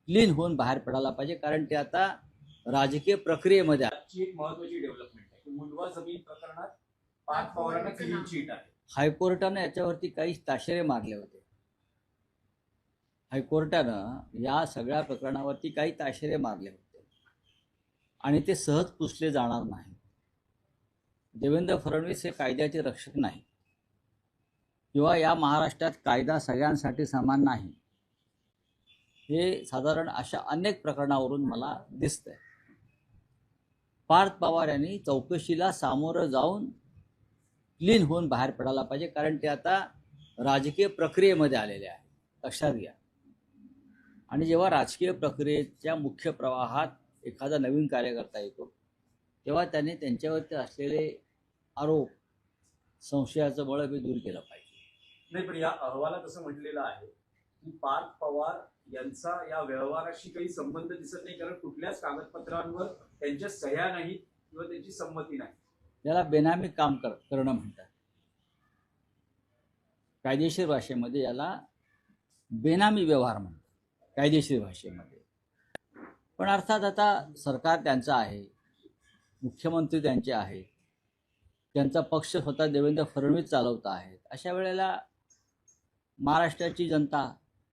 Clean होऊन बाहेर पडायला पाहिजे, कारण ते आता राजकीय प्रक्रियेमध्ये आहे. आजची एक महत्त्वाची डेव्हलपमेंट आहे की मुंडवा जमीन प्रकरणात पार्थ पवारांना क्लीन चिट आहे. हायकोर्टानं याच्यावरती काही ताशेरे मारले होते. हायकोर्टानं या सगळ्या प्रकरणावरती काही ताशेरे मारले होते आणि ते सहज पुसले जाणार नाही. देवेंद्र फडणवीस हे कायद्याचे रक्षक नाही किंवा या महाराष्ट्रात कायदा सगळ्यांसाठी समान नाही, हे साधारण अशा अनेक प्रकरणावरून मला दिसतंय. पार्थ पवार यांनी चौकशीला सामोरं जाऊन क्लीन होऊन बाहेर पडायला पाहिजे, कारण ते आता राजकीय प्रक्रियेमध्ये आलेले आहे, लक्षात घ्या. आणि जेव्हा राजकीय प्रक्रियेच्या मुख्य प्रवाहात एखादा नवीन कार्यकर्ता येतो तेव्हा त्याने त्यांच्यावरती असलेले आरोप, संशयाचं बळ हे दूर केलं पाहिजे. नाही, पण या अहवालात असं म्हटलेलं आहे की पार्थ पवार यांचा या व्यवहाराशी काही संबंध दिसत नाही, कारण कुठल्याच कागदपत्रांवर त्यांच्या सह्या नाहीत किंवा त्यांची संमती नाही. याला बेनामी काम करणं म्हणतात. कायदेशीर भाषेमध्ये याला बेनामी व्यवहार म्हणतात, कायदेशीर भाषेमध्ये. पण अर्थात आता सरकार त्यांचं आहे, मुख्यमंत्री त्यांचे आहेत, त्यांचा पक्ष स्वतः देवेंद्र फडणवीस चालवत आहेत. अशा वेळेला महाराष्ट्राची जनता